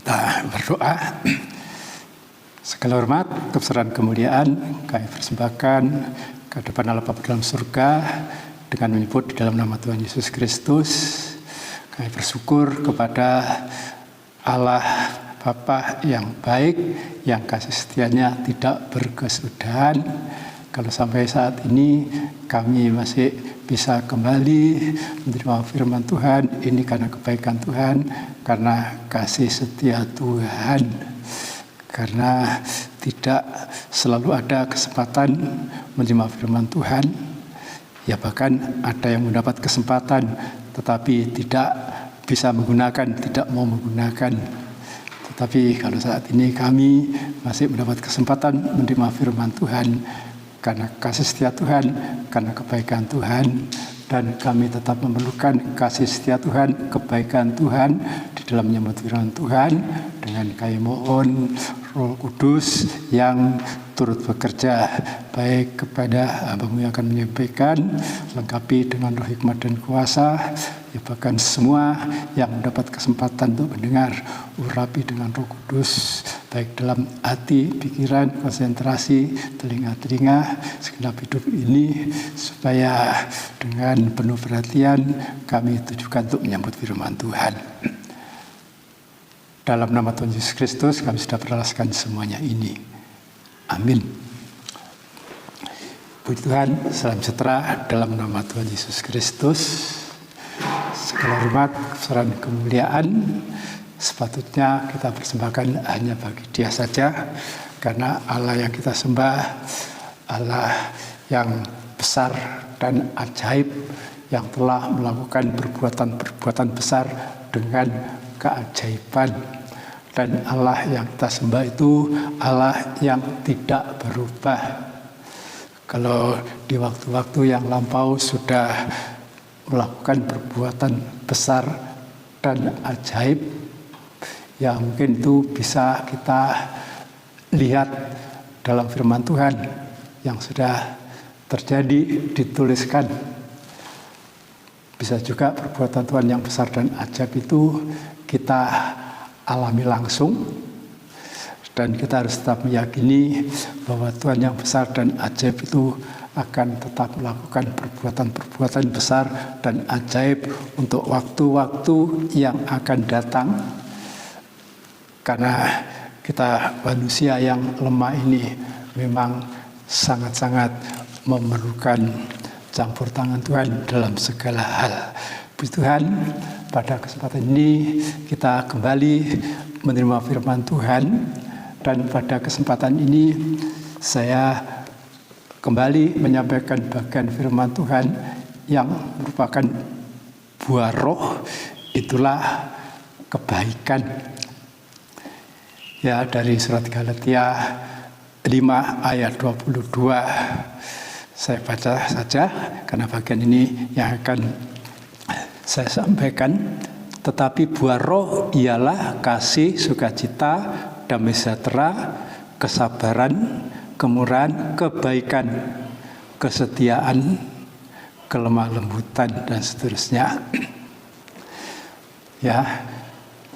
Kita berdoa. Segala hormat, kebesaran, kemuliaan kami persembahkan ke depan Allah Bapa dalam surga dengan menyebut di dalam nama Tuhan Yesus Kristus. Kami bersyukur kepada Allah Bapa yang baik, yang kasih setianya tidak berkesudahan. Kalau sampai saat ini kami masih bisa kembali menerima firman Tuhan, ini karena kebaikan Tuhan, karena kasih setia Tuhan. Karena tidak selalu ada kesempatan menerima firman Tuhan, ya bahkan ada yang mendapat kesempatan tetapi tidak bisa menggunakan, tidak mau menggunakan. Tetapi kalau saat ini kami masih mendapat kesempatan menerima firman Tuhan karena kasih setia Tuhan, karena kebaikan Tuhan, dan kami tetap memerlukan kasih setia Tuhan, kebaikan Tuhan di dalam menyambut firman Tuhan. Dengan kami mohon Roh Kudus yang turut bekerja baik kepada hamba-Mu yang akan menyampaikan, lengkapi dengan roh hikmat dan kuasa, ya bahkan semua yang mendapat kesempatan untuk mendengar, urapi dengan Roh Kudus, baik dalam hati, pikiran, konsentrasi, telinga-telinga, segenap hidup ini, supaya dengan penuh perhatian kami tujukan untuk menyambut firman Tuhan. Dalam nama Tuhan Yesus Kristus kami sudah beralaskan semuanya ini. Amin. Puji Tuhan, salam sejahtera dalam nama Tuhan Yesus Kristus. Segala hormat, kebesaran, kemuliaan sepatutnya kita persembahkan hanya bagi Dia saja, karena Allah yang kita sembah, Allah yang besar dan ajaib, yang telah melakukan perbuatan-perbuatan besar dengan keajaiban. Dan Allah yang kita sembah itu Allah yang tidak berubah. Kalau di waktu-waktu yang lampau sudah melakukan perbuatan besar dan ajaib, ya mungkin itu bisa kita lihat dalam firman Tuhan yang sudah terjadi, dituliskan. Bisa juga perbuatan Tuhan yang besar dan ajaib itu kita alami langsung, dan kita harus tetap meyakini bahwa Tuhan yang besar dan ajaib itu akan tetap melakukan perbuatan-perbuatan besar dan ajaib untuk waktu-waktu yang akan datang. Karena kita manusia yang lemah ini memang sangat-sangat memerlukan campur tangan Tuhan dalam segala hal. Puji Tuhan, pada kesempatan ini kita kembali menerima firman Tuhan, dan pada kesempatan ini saya kembali menyampaikan bagian firman Tuhan yang merupakan buah roh, itulah kebaikan. Ya, dari surat Galatia 5 ayat 22. Saya baca saja karena bagian ini yang akan saya sampaikan. Tetapi buah roh ialah kasih, sukacita, damai sejahtera, kesabaran, kemurahan, kebaikan, kesetiaan, kelemah lembutan, dan seterusnya. Ya,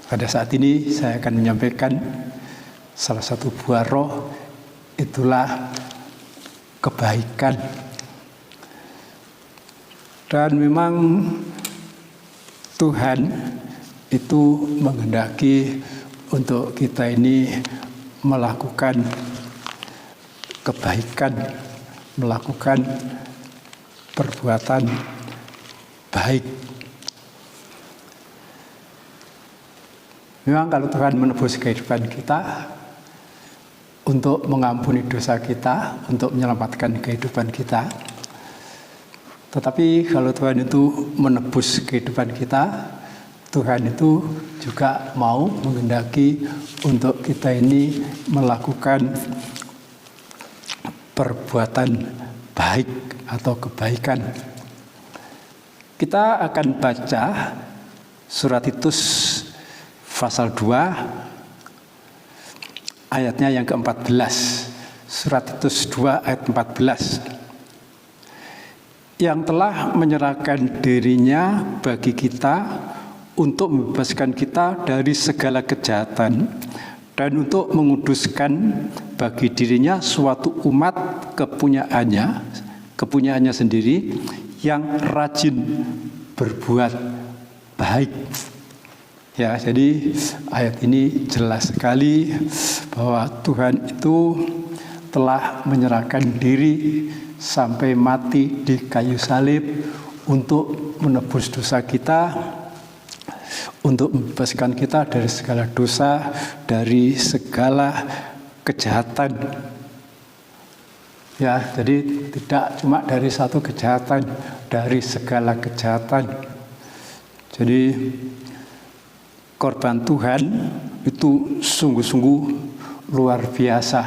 pada saat ini saya akan menyampaikan salah satu buah roh, itulah kebaikan. Dan memang Tuhan itu menghendaki untuk kita ini melakukan kebaikan, melakukan perbuatan baik. Memang kalau Tuhan menebus kehidupan kita, untuk mengampuni dosa kita, untuk menyelamatkan kehidupan kita. Tetapi kalau Tuhan itu menebus kehidupan kita, Tuhan itu juga mau menghendaki untuk kita ini melakukan perbuatan baik atau kebaikan. Kita akan baca surat Titus pasal 2 ayatnya yang ke-14. Surat Titus 2 ayat 14. Yang telah menyerahkan dirinya bagi kita untuk membebaskan kita dari segala kejahatan dan untuk menguduskan bagi dirinya suatu umat kepunyaannya sendiri yang rajin berbuat baik. Ya, jadi ayat ini jelas sekali bahwa Tuhan itu telah menyerahkan diri sampai mati di kayu salib untuk menebus dosa kita, untuk membebaskan kita dari segala dosa, dari segala kejahatan. Ya, jadi tidak cuma dari satu kejahatan, dari segala kejahatan. Jadi korban Tuhan itu sungguh-sungguh luar biasa,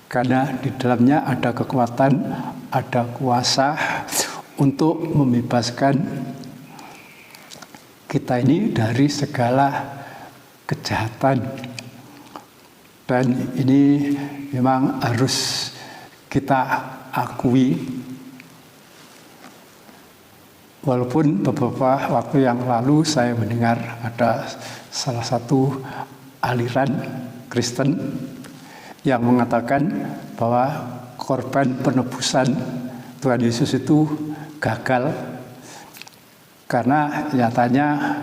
karena di dalamnya ada kekuatan, ada kuasa untuk membebaskan kita ini dari segala kejahatan. Dan ini memang harus kita akui. Walaupun beberapa waktu yang lalu saya mendengar ada salah satu aliran Kristen yang mengatakan bahwa korban penebusan Tuhan Yesus itu gagal, karena nyatanya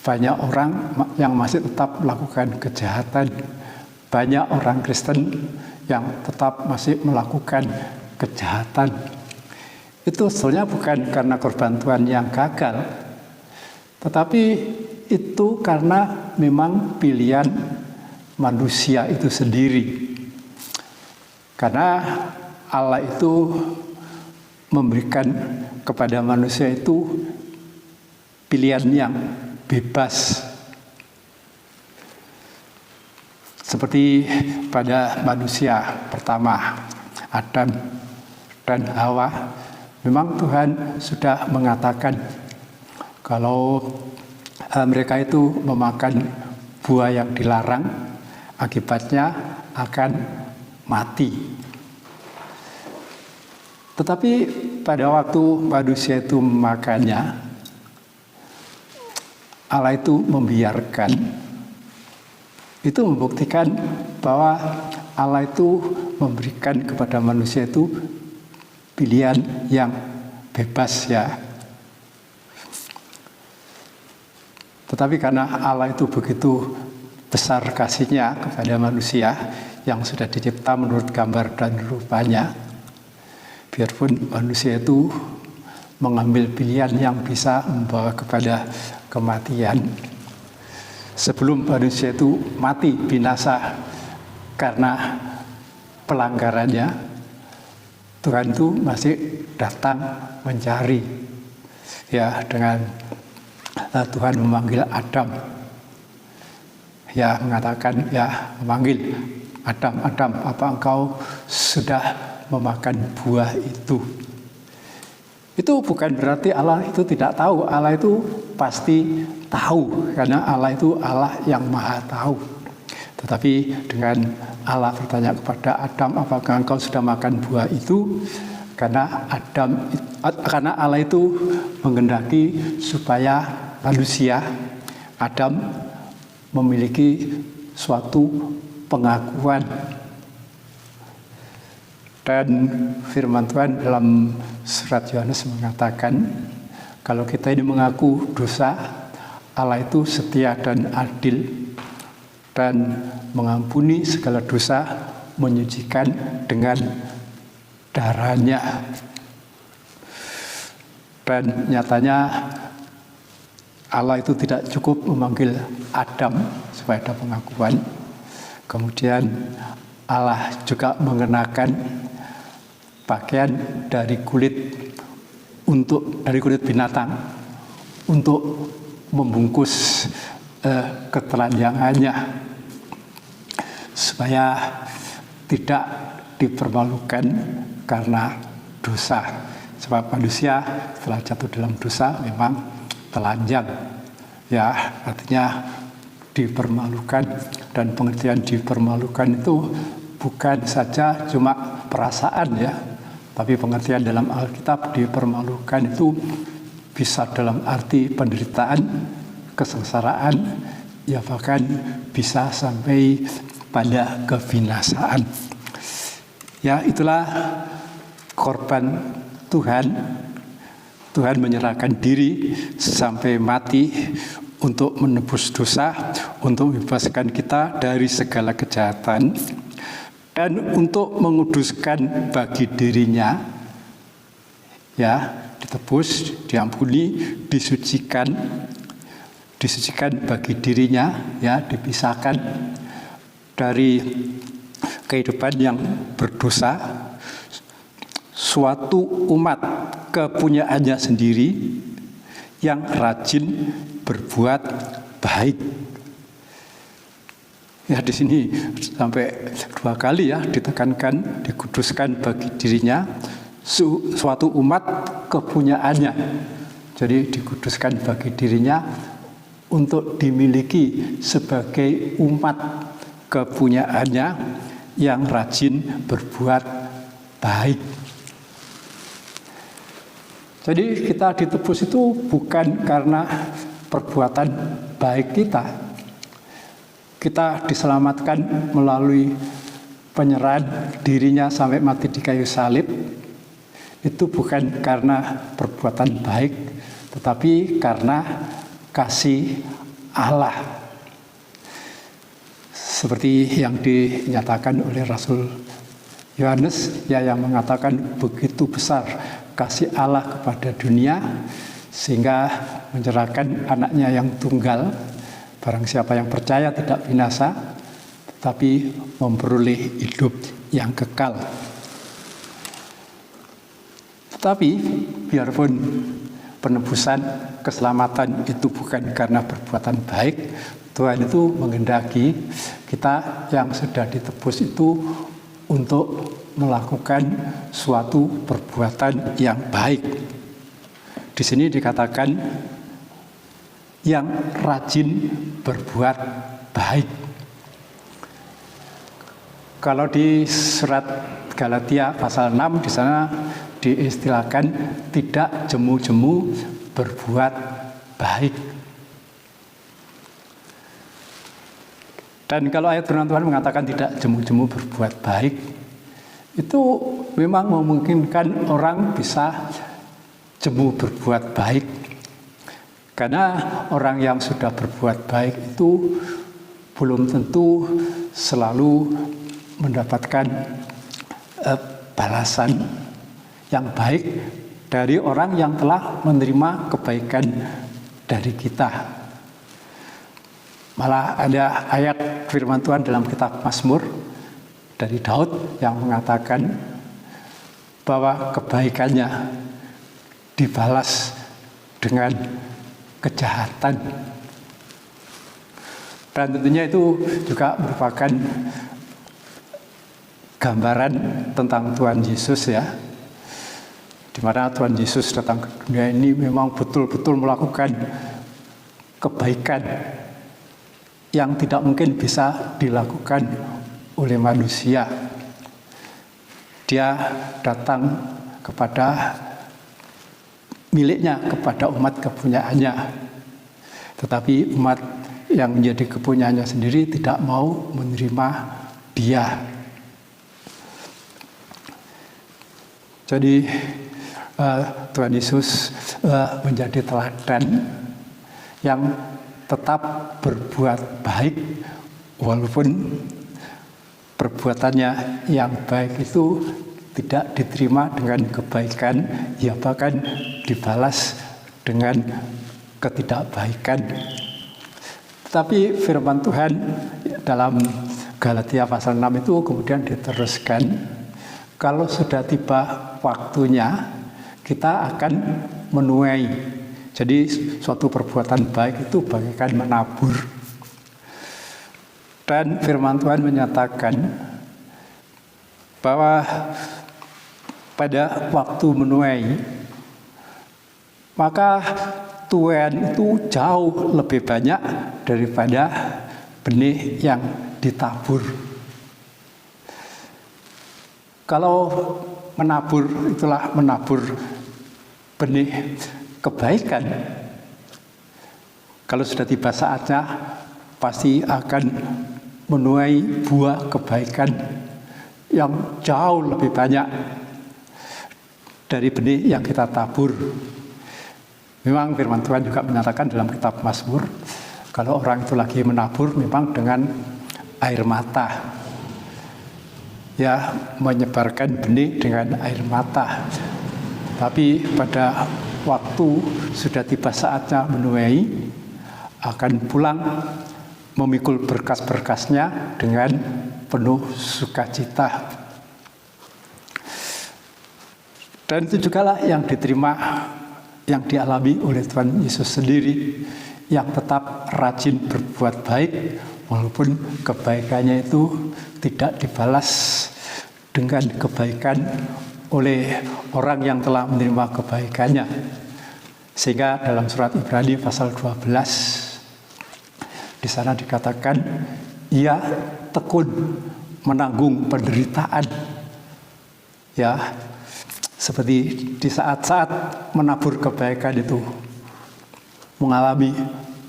banyak orang yang masih tetap melakukan kejahatan, banyak orang Kristen yang tetap masih melakukan kejahatan. Itu sebetulnya bukan karena korban Tuhan yang gagal, tetapi itu karena memang pilihan manusia itu sendiri. Karena Allah itu memberikan kepada manusia itu pilihan yang bebas. Seperti pada manusia pertama, Adam dan Hawa, memang Tuhan sudah mengatakan kalau mereka itu memakan buah yang dilarang, akibatnya akan mati. Tetapi pada waktu manusia itu memakannya, Allah itu membiarkan. Itu membuktikan bahwa Allah itu memberikan kepada manusia itu pilihan yang bebas, ya. Tetapi karena Allah itu begitu besar kasih-Nya kepada manusia yang sudah dicipta menurut gambar dan rupanya, biarpun manusia itu mengambil pilihan yang bisa membawa kepada kematian, sebelum manusia itu mati binasa karena pelanggarannya, Tuhan itu masih datang mencari, ya, dengan Tuhan memanggil Adam, ya, mengatakan, ya, memanggil Adam, Adam, apa engkau sudah memakan buah itu? Itu bukan berarti Allah itu tidak tahu. Allah itu pasti tahu, karena Allah itu Allah yang maha tahu. Tetapi dengan Allah bertanya kepada Adam, apakah engkau sudah makan buah itu? Karena Allah itu menghendaki supaya manusia, Adam, memiliki suatu pengakuan. Dan firman Tuhan dalam surat Yohanes mengatakan, kalau kita ini mengaku dosa, Allah itu setia dan adil dan mengampuni segala dosa, menyucikan dengan darahnya. Dan nyatanya Allah itu tidak cukup memanggil Adam supaya ada pengakuan. Kemudian Allah juga mengenakan pakaian dari kulit binatang untuk membungkus ketelanjangannya, supaya tidak dipermalukan karena dosa. Sebab manusia setelah jatuh dalam dosa memang telanjang, ya, artinya dipermalukan. Dan pengertian dipermalukan itu bukan saja cuma perasaan, ya, tapi pengertian dalam Alkitab dipermalukan itu bisa dalam arti penderitaan, kesengsaraan, ya bahkan bisa sampai pada kebinasaan. Ya, itulah korban Tuhan. Tuhan menyerahkan diri sampai mati untuk menebus dosa, untuk membebaskan kita dari segala kejahatan, dan untuk menguduskan bagi dirinya, ya, ditebus, diampuni, disucikan bagi dirinya, ya, dipisahkan dari kehidupan yang berdosa, suatu umat kepunyaannya sendiri yang rajin berbuat baik. Ya, di sini sampai 2 kali ya ditekankan, dikuduskan bagi dirinya, suatu umat kepunyaannya. Jadi dikuduskan bagi dirinya untuk dimiliki sebagai umat kepunyaannya yang rajin berbuat baik. Jadi kita ditebus itu bukan karena perbuatan baik kita. Kita diselamatkan melalui penyerahan dirinya sampai mati di kayu salib. Itu bukan karena perbuatan baik, tetapi karena kasih Allah. Seperti yang dinyatakan oleh Rasul Yohanes, ya, yang mengatakan begitu besar kasih Allah kepada dunia sehingga menyerahkan anaknya yang tunggal, barang siapa yang percaya tidak binasa tetapi memperoleh hidup yang kekal. Tetapi biarpun penebusan, keselamatan itu bukan karena perbuatan baik, Tuhan itu menghendaki kita yang sudah ditebus itu untuk melakukan suatu perbuatan yang baik. Di sini dikatakan yang rajin berbuat baik. Kalau di surat Galatia pasal 6 di sana diistilahkan tidak jemu-jemu berbuat baik. Dan kalau ayat firman Tuhan mengatakan tidak jemu-jemu berbuat baik, itu memang memungkinkan orang bisa jemu berbuat baik. Karena orang yang sudah berbuat baik itu belum tentu selalu mendapatkan balasan yang baik dari orang yang telah menerima kebaikan dari kita. Malah ada ayat firman Tuhan dalam kitab Mazmur dari Daud yang mengatakan bahwa kebaikannya dibalas dengan kejahatan. Dan tentunya itu juga merupakan gambaran tentang Tuhan Yesus, ya, di mana Tuhan Yesus datang ke dunia ini memang betul-betul melakukan kebaikan yang tidak mungkin bisa dilakukan oleh manusia. Dia datang kepada miliknya, kepada umat kepunyaannya. Tetapi umat yang menjadi kepunyaannya sendiri tidak mau menerima dia. Jadi Tuhan Yesus menjadi teladan yang tetap berbuat baik walaupun perbuatannya yang baik itu tidak diterima dengan kebaikan, ya bahkan dibalas dengan ketidakbaikan. Tetapi firman Tuhan dalam Galatia pasal 6 itu kemudian diteruskan, kalau sudah tiba waktunya kita akan menuai. Jadi suatu perbuatan baik itu bagaikan menabur. Dan firman Tuhan menyatakan bahwa pada waktu menuai, maka tuaian itu jauh lebih banyak daripada benih yang ditabur. Kalau menabur itulah menabur benih kebaikan, kalau sudah tiba saatnya pasti akan menuai buah kebaikan yang jauh lebih banyak dari benih yang kita tabur. Memang firman Tuhan juga menyatakan dalam kitab Mazmur, kalau orang itu lagi menabur memang dengan air mata, ya, menyebarkan benih dengan air mata. Tapi pada waktu sudah tiba saatnya menuai, akan pulang memikul berkas-berkasnya dengan penuh sukacita. Dan itu jugalah yang diterima, yang dialami oleh Tuhan Yesus sendiri, yang tetap rajin berbuat baik walaupun kebaikannya itu tidak dibalas dengan kebaikan oleh orang yang telah menerima kebaikannya. Sehingga dalam surat Ibrani pasal 12 di sana dikatakan ia tekun menanggung penderitaan, ya, seperti di saat-saat menabur kebaikan itu mengalami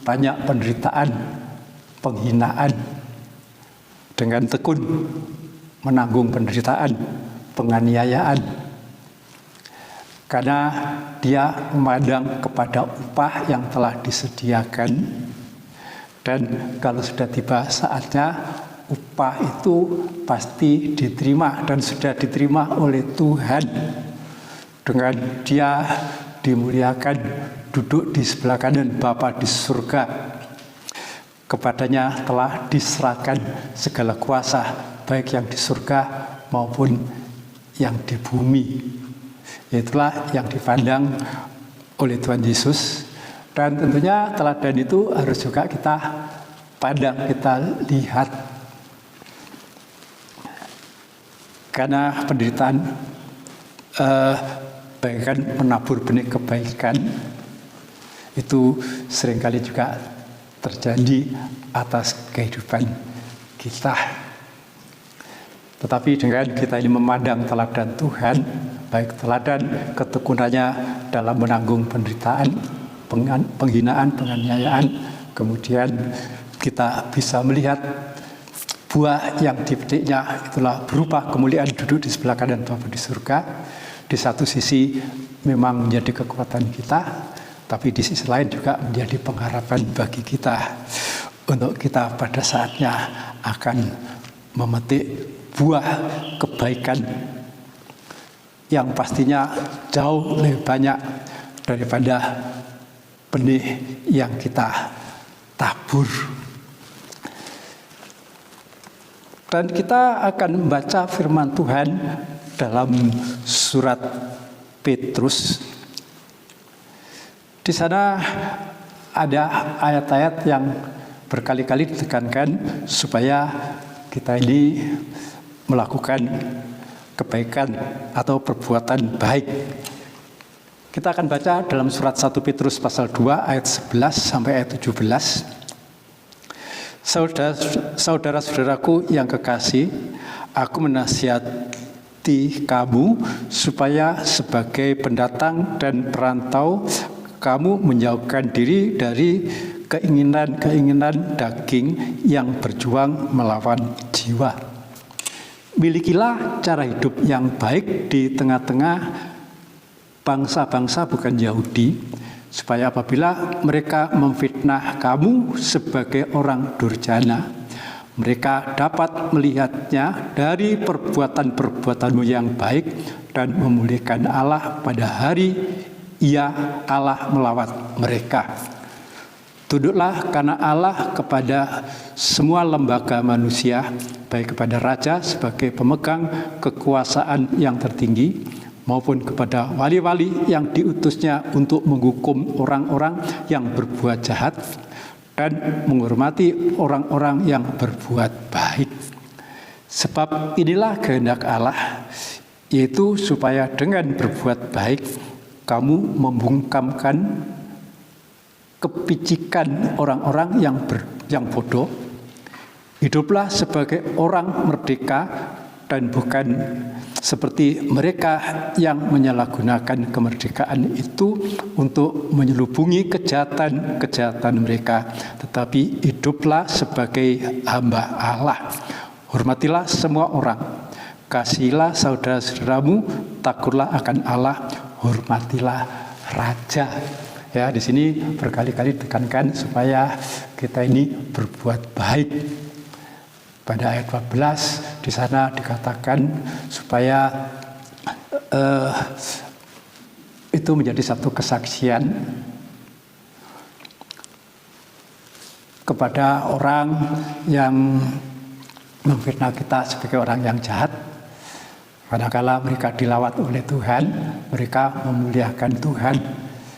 banyak penderitaan, penghinaan, dengan tekun menanggung penderitaan, penganiayaan, karena dia memandang kepada upah yang telah disediakan. Dan kalau sudah tiba saatnya, upah itu pasti diterima dan sudah diterima oleh Tuhan. Dengan dia dimuliakan, duduk di sebelah kanan Bapa di surga. Kepadanya telah diserahkan segala kuasa, baik yang di surga maupun yang di bumi. Itulah yang dipandang oleh Tuhan Yesus. Dan tentunya teladan itu harus juga kita pandang, kita lihat. Karena penderitaan bahkan menabur benih kebaikan itu seringkali juga terjadi atas kehidupan kita. Tetapi dengan kita ini memandang teladan Tuhan, baik teladan ketekunannya dalam menanggung penderitaan, penghinaan, penganiayaan, kemudian kita bisa melihat buah yang dipetiknya itulah berupa kemuliaan duduk di sebelah kanan Bapa di surga. Di satu sisi memang menjadi kekuatan kita, tapi di sisi lain juga menjadi pengharapan bagi kita untuk kita pada saatnya akan memetik buah kebaikan yang pastinya jauh lebih banyak daripada benih yang kita tabur. Dan kita akan membaca firman Tuhan dalam surat Petrus. Di sana ada ayat-ayat yang berkali-kali ditekankan supaya kita ini melakukan kebaikan atau perbuatan baik. Kita akan baca dalam surat 1 Petrus pasal 2 ayat 11 sampai ayat 17. Saudara-saudaraku yang kekasih, aku menasihati kamu supaya sebagai pendatang dan perantau kamu menjauhkan diri dari keinginan-keinginan daging yang berjuang melawan jiwa. Milikilah cara hidup yang baik di tengah-tengah bangsa-bangsa bukan Yahudi, supaya apabila mereka memfitnah kamu sebagai orang durjana, mereka dapat melihatnya dari perbuatan-perbuatanmu yang baik dan memuliakan Allah pada hari Ia Allah melawat mereka. Tunduklah karena Allah kepada semua lembaga manusia, baik kepada raja sebagai pemegang kekuasaan yang tertinggi, maupun kepada wali-wali yang diutusnya untuk menghukum orang-orang yang berbuat jahat dan menghormati orang-orang yang berbuat baik. Sebab inilah kehendak Allah, yaitu supaya dengan berbuat baik kamu membungkamkan kepicikan orang-orang yang bodoh. Hiduplah sebagai orang merdeka dan bukan seperti mereka yang menyalahgunakan kemerdekaan itu untuk menyelubungi kejahatan mereka, tetapi hiduplah sebagai hamba Allah. Hormatilah semua orang, kasihilah saudara-saudaramu, takutlah akan Allah, hormatilah raja. Ya, di sini berkali-kali ditekankan supaya kita ini berbuat baik. Pada ayat 14 di sana dikatakan supaya itu menjadi satu kesaksian kepada orang yang memfitnah kita sebagai orang yang jahat. Kadang-kala mereka dilawat oleh Tuhan, mereka memuliakan Tuhan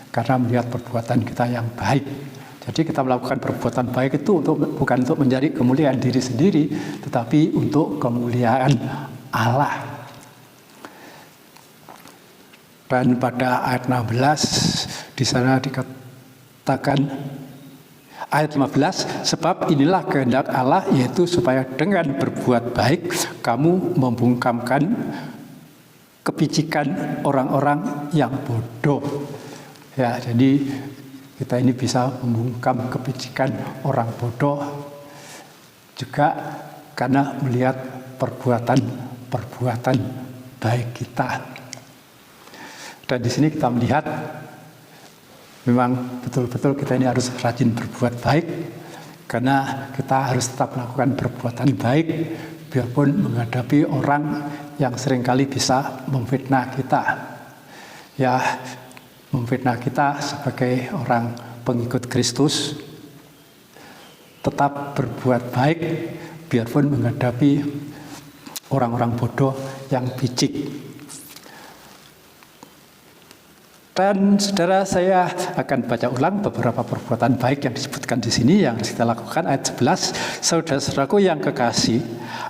karena melihat perbuatan kita yang baik. Jadi kita melakukan perbuatan baik itu bukan untuk mencari kemuliaan diri sendiri, tetapi untuk kemuliaan Allah. Dan pada ayat 16 di sana dikatakan ayat 15, sebab inilah kehendak Allah, yaitu supaya dengan berbuat baik kamu membungkamkan kepicikan orang-orang yang bodoh. Ya, jadi kita ini bisa membungkam kepicikan orang bodoh juga karena melihat perbuatan baik kita. Dan di sini kita melihat memang betul-betul kita ini harus rajin berbuat baik, karena kita harus tetap melakukan perbuatan baik biarpun menghadapi orang yang seringkali bisa memfitnah kita. Ya, memfitnah kita sebagai orang pengikut Kristus, tetap berbuat baik biarpun menghadapi orang-orang bodoh yang picik. Dan saudara, saya akan baca ulang beberapa perbuatan baik yang disebutkan di sini yang kita lakukan. Ayat 11, saudara-saudaraku yang kekasih,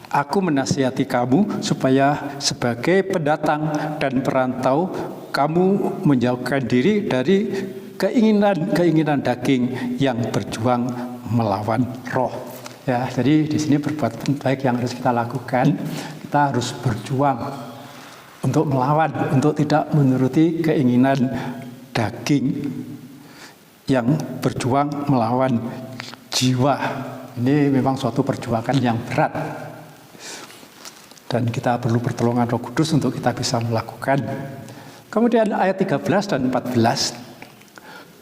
aku menasihati kamu supaya sebagai pendatang dan perantau kamu menjauhkan diri dari keinginan daging yang berjuang melawan roh. Ya, jadi di sini perbuatan baik yang harus kita lakukan, kita harus berjuang untuk melawan, untuk tidak menuruti keinginan daging yang berjuang melawan jiwa. Ini memang suatu perjuangan yang berat. Dan kita perlu pertolongan Roh Kudus untuk kita bisa melakukan. Kemudian ayat 13 dan 14.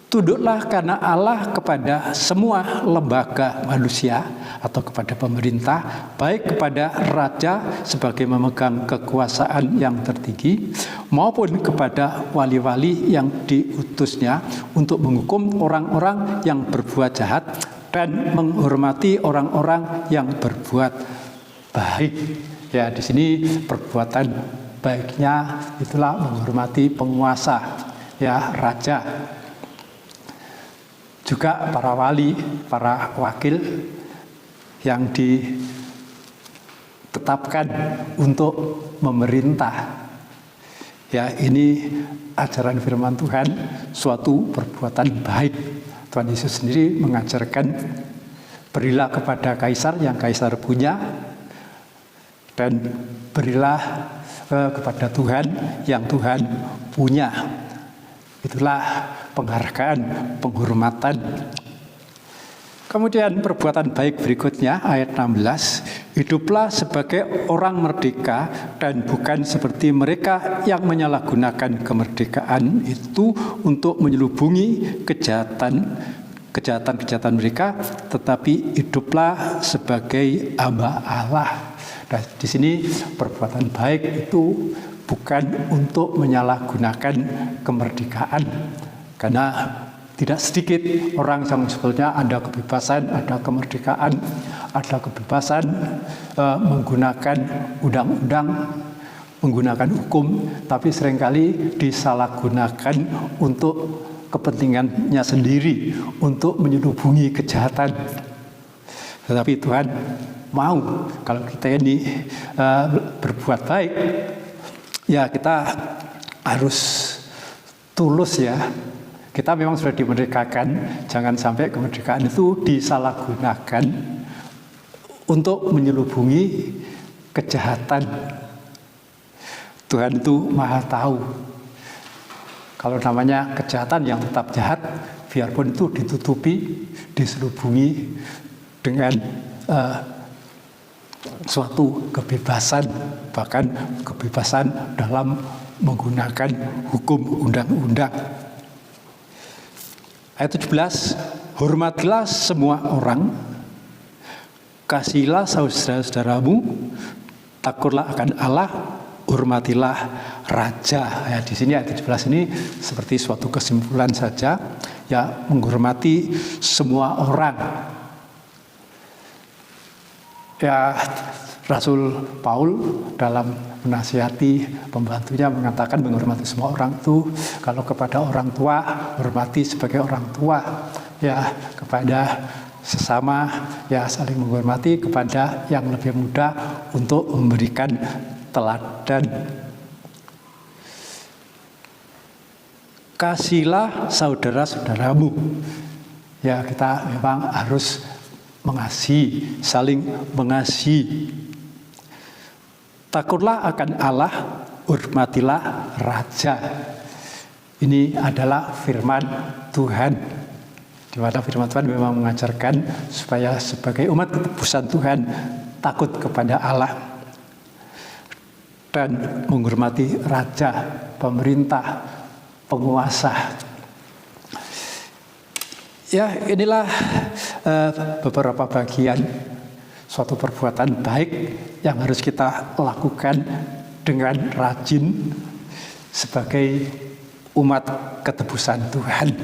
Tunduklah karena Allah kepada semua lembaga manusia atau kepada pemerintah, baik kepada raja sebagai memegang kekuasaan yang tertinggi, maupun kepada wali-wali yang diutusnya untuk menghukum orang-orang yang berbuat jahat dan menghormati orang-orang yang berbuat baik. Ya, di sini perbuatan baiknya itulah menghormati penguasa, ya, raja. Juga para wali, para wakil yang ditetapkan untuk memerintah. Ya, ini ajaran firman Tuhan, suatu perbuatan baik. Tuhan Yesus sendiri mengajarkan, berilah kepada kaisar yang kaisar punya, dan berilah kepada Tuhan yang Tuhan punya. Itulah penghargaan, penghormatan. Kemudian perbuatan baik berikutnya ayat 16, hiduplah sebagai orang merdeka dan bukan seperti mereka yang menyalahgunakan kemerdekaan itu untuk menyelubungi kejahatan mereka, tetapi hiduplah sebagai hamba Allah. Nah, di sini perbuatan baik itu bukan untuk menyalahgunakan kemerdekaan, karena tidak sedikit orang yang sebetulnya ada kebebasan, ada kemerdekaan, ada kebebasan menggunakan undang-undang, menggunakan hukum, tapi seringkali disalahgunakan untuk kepentingannya sendiri, untuk menyelubungi kejahatan. Tetapi Tuhan mau kalau kita ini berbuat baik, ya kita harus tulus ya. Kita memang sudah dimerdekakan, jangan sampai kemerdekaan itu disalahgunakan untuk menyelubungi kejahatan. Tuhan itu Maha tahu. Kalau namanya kejahatan yang tetap jahat, biarpun itu ditutupi, diselubungi dengan suatu kebebasan, bahkan kebebasan dalam menggunakan hukum undang-undang. Ayat 17, hormatilah semua orang, kasihilah saudara-saudaramu, takutlah akan Allah, hormatilah raja. Ya, di sini ayat 17 ini seperti suatu kesimpulan saja, ya, menghormati semua orang. Ya, Rasul Paul dalam menasihati pembantunya mengatakan menghormati semua orang itu, kalau kepada orang tua hormati sebagai orang tua, ya, kepada sesama ya saling menghormati, kepada yang lebih muda untuk memberikan teladan. Kasihilah saudara-saudaramu. Ya, kita memang harus mengasihi, saling mengasihi. Takutlah akan Allah, hormatilah raja. Ini adalah firman Tuhan, di mana firman Tuhan memang mengajarkan supaya sebagai umat ketebusan Tuhan takut kepada Allah dan menghormati raja, pemerintah, penguasa. Ya, inilah beberapa bagian suatu perbuatan baik yang harus kita lakukan dengan rajin sebagai umat ketebusan Tuhan.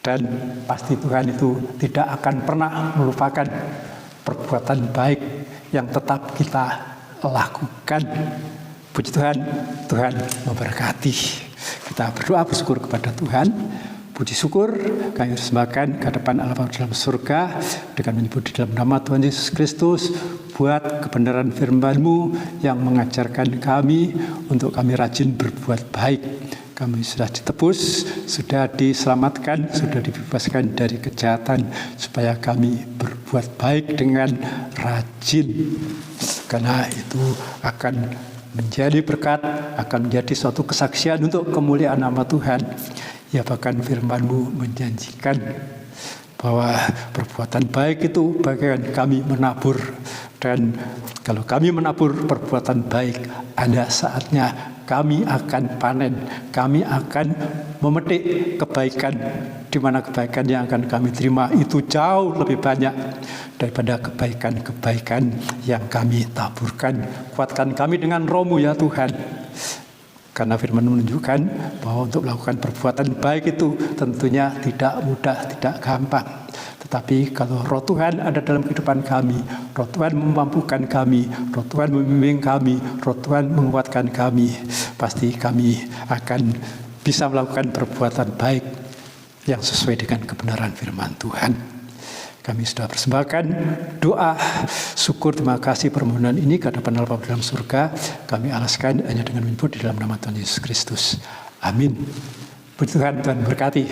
Dan pasti Tuhan itu tidak akan pernah melupakan perbuatan baik yang tetap kita lakukan. Puji Tuhan, Tuhan memberkati. Kita berdoa bersyukur kepada Tuhan. Puji syukur kami persembahkan ke hadapan Allah Bapa dalam surga dengan menyebut di dalam nama Tuhan Yesus Kristus buat kebenaran firman-Mu yang mengajarkan kami untuk kami rajin berbuat baik. Kami sudah ditebus, sudah diselamatkan, sudah dibebaskan dari kejahatan supaya kami berbuat baik dengan rajin. Karena itu akan menjadi berkat, akan menjadi suatu kesaksian untuk kemuliaan nama Tuhan. Ya, bahkan firman-Mu menjanjikan bahwa perbuatan baik itu bagaikan kami menabur. Dan kalau kami menabur perbuatan baik, ada saatnya kami akan panen. Kami akan memetik kebaikan, di mana kebaikan yang akan kami terima itu jauh lebih banyak daripada kebaikan-kebaikan yang kami taburkan. Kuatkan kami dengan Roh-Mu ya Tuhan. Karena firman menunjukkan bahwa untuk melakukan perbuatan baik itu tentunya tidak mudah, tidak gampang. Tetapi kalau Roh Tuhan ada dalam kehidupan kami, Roh Tuhan memampukan kami, Roh Tuhan membimbing kami, Roh Tuhan menguatkan kami, pasti kami akan bisa melakukan perbuatan baik yang sesuai dengan kebenaran firman Tuhan. Kami sudah persembahkan doa, syukur, terima kasih permohonan ini ke hadapan Allah Bapa dalam surga. Kami alaskan hanya dengan menyebut di dalam nama Tuhan Yesus Kristus. Amin. Puji Tuhan, Tuhan berkati.